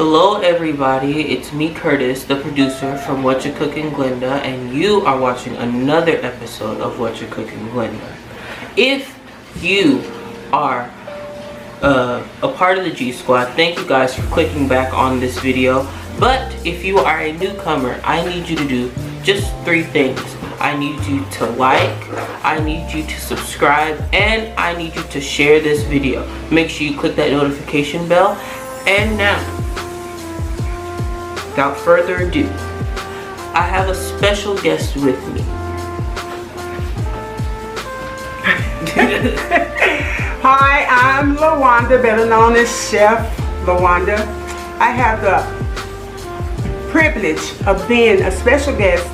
Hello everybody, it's me Curtis, the producer from Whatcha Cookin Glenda, and you are watching another episode of Whatcha Cookin Glenda. If you are a part of the G Squad, thank you guys for clicking back on this video. But if you are a newcomer, I need you to do just 3 things. I need you to like, I need you to subscribe, and I need you to share this video. Make sure you click that notification bell. And now, without further ado, I have a special guest with me. Hi, I'm LaWanda, better known as Chef LaWanda. I have the privilege of being a special guest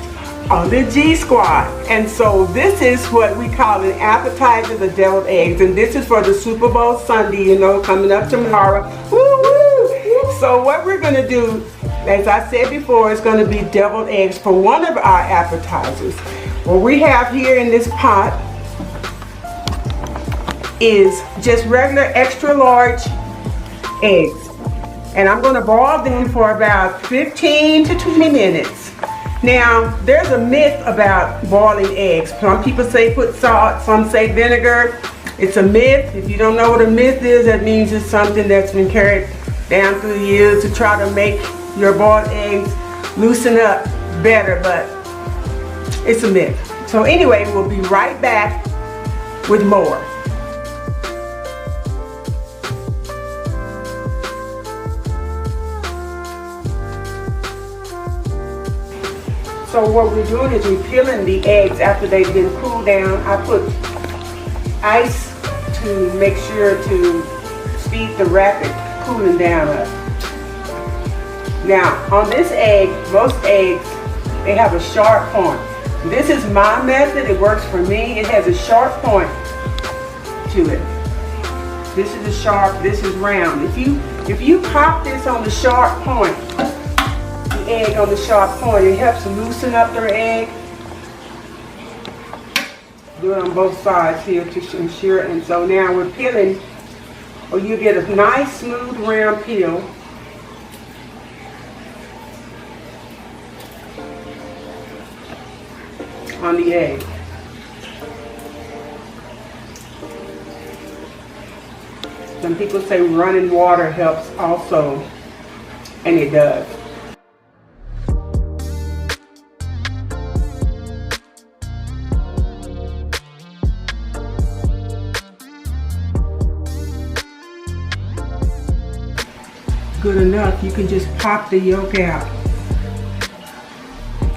on the G Squad. And so this is what we call an appetizer, the deviled eggs. And this is for the Super Bowl Sunday, you know, coming up tomorrow. Woo-woo! So what we're going to do, as I said before, is going to be deviled eggs for one of our appetizers. What we have here in this pot is just regular extra large eggs. And I'm going to boil them for about 15 to 20 minutes. Now, there's a myth about boiling eggs. Some people say put salt, some say vinegar. It's a myth. If you don't know what a myth is, that means it's something that's been carried down through the years to try to make your boiled eggs loosen up better, but it's a myth. So anyway, we'll be right back with more. So what we're doing is we're peeling the eggs after they've been cooled down. I put ice to make sure to speed the rapid cooling down up. Now, on this egg, most eggs, they have a sharp point. This is my method. It works for me. It has a sharp point to it. This is a sharp, this is round. If you pop this on the sharp point, egg on the sharp point, it helps to loosen up their egg. Do it on both sides here to ensure. And so now we're peeling, or you get a nice smooth round peel. On the egg. Some people say running water helps also, and it does. Good enough, you can just pop the yolk out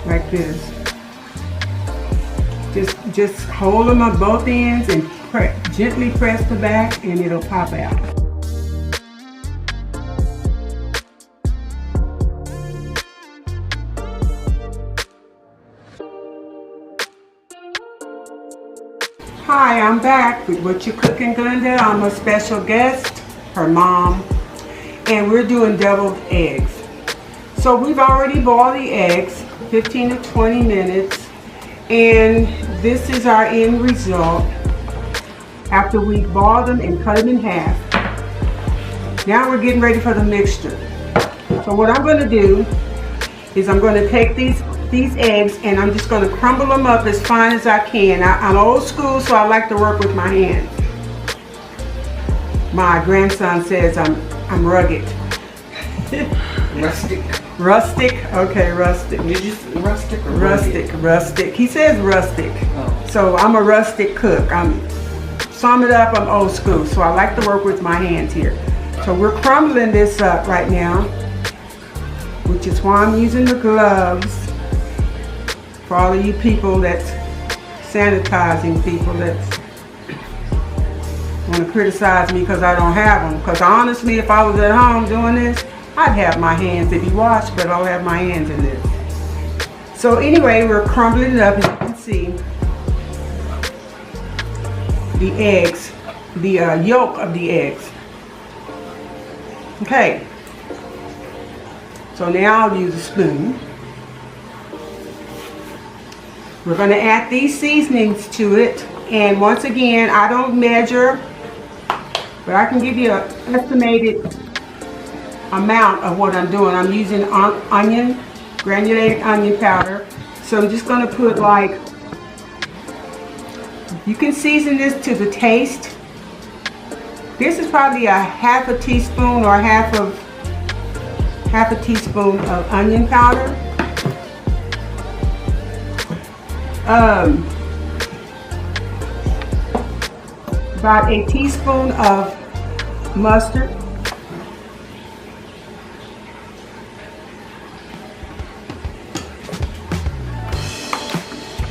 like this. Just hold them on both ends and gently press the back and it'll pop out. Hi, I'm back with Whatcha Cookin Glenda. I'm a special guest, her mom. And we're doing deviled eggs. So we've already boiled the eggs 15 to 20 minutes, and this is our end result after we've boiled them and cut them in half. Now we're getting ready for the mixture. So what I'm going to do is I'm going to take these eggs and I'm just going to crumble them up as fine as I can. I'm old school, so I like to work with my hands. My grandson says I'm rugged. Rustic. Rustic? Okay, rustic. Did you say rustic or rustic? Rustic. He says rustic. Oh. So I'm a rustic cook. Sum it up, I'm old school. So I like to work with my hands here. So we're crumbling this up right now, which is why I'm using the gloves. For all of you people that's sanitizing people that's want to criticize me because I don't have them. Because honestly, if I was at home doing this, I'd have my hands to be washed, but I don't have my hands in this. So anyway, we're crumbling it up, as you can see. The eggs, the yolk of the eggs. Okay. So now I'll use a spoon. We're going to add these seasonings to it. And once again, I don't measure, but I can give you an estimated amount of what I'm doing. I'm using onion, granulated onion powder. So I'm just going to put like, you can season this to the taste. This is probably a half a teaspoon or half a teaspoon of onion powder. About a teaspoon of mustard.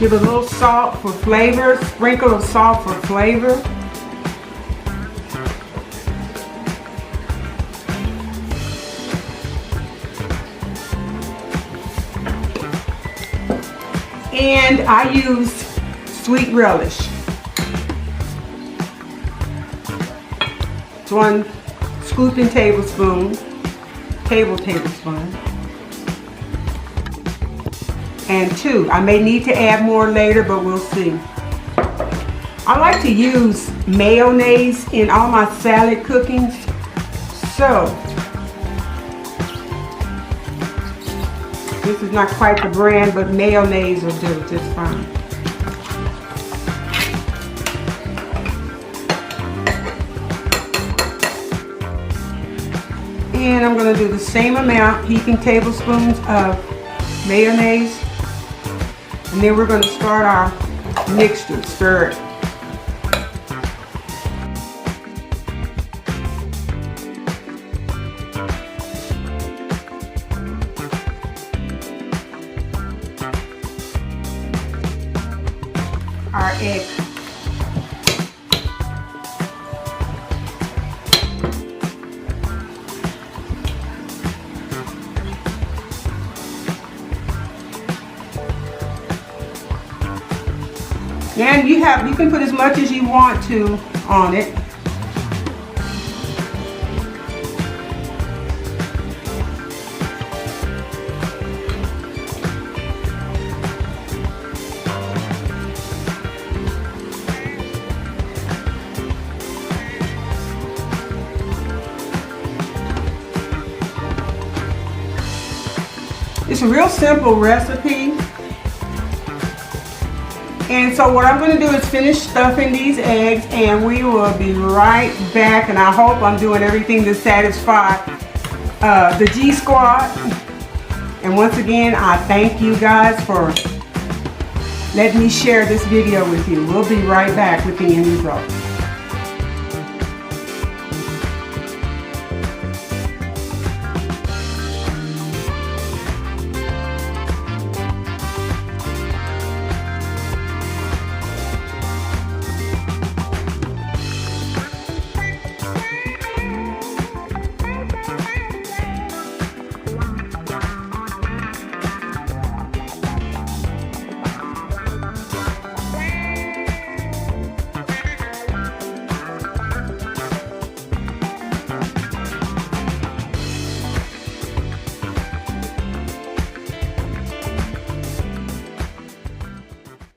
Give a little salt for flavor, sprinkle of salt for flavor. And I use sweet relish. It's 1 scooping tablespoon. And 2. I may need to add more later, but we'll see. I like to use mayonnaise in all my salad cookings. So, this is not quite the brand, but mayonnaise will do just fine. And I'm going to do the same amount, heaping tablespoons of mayonnaise. And then we're going to start our mixture, stir it. Our egg. And you can put as much as you want to on it. It's a real simple recipe. And so what I'm going to do is finish stuffing these eggs, and we will be right back. And I hope I'm doing everything to satisfy the G Squad. And once again, I thank you guys for letting me share this video with you. We'll be right back with the end result.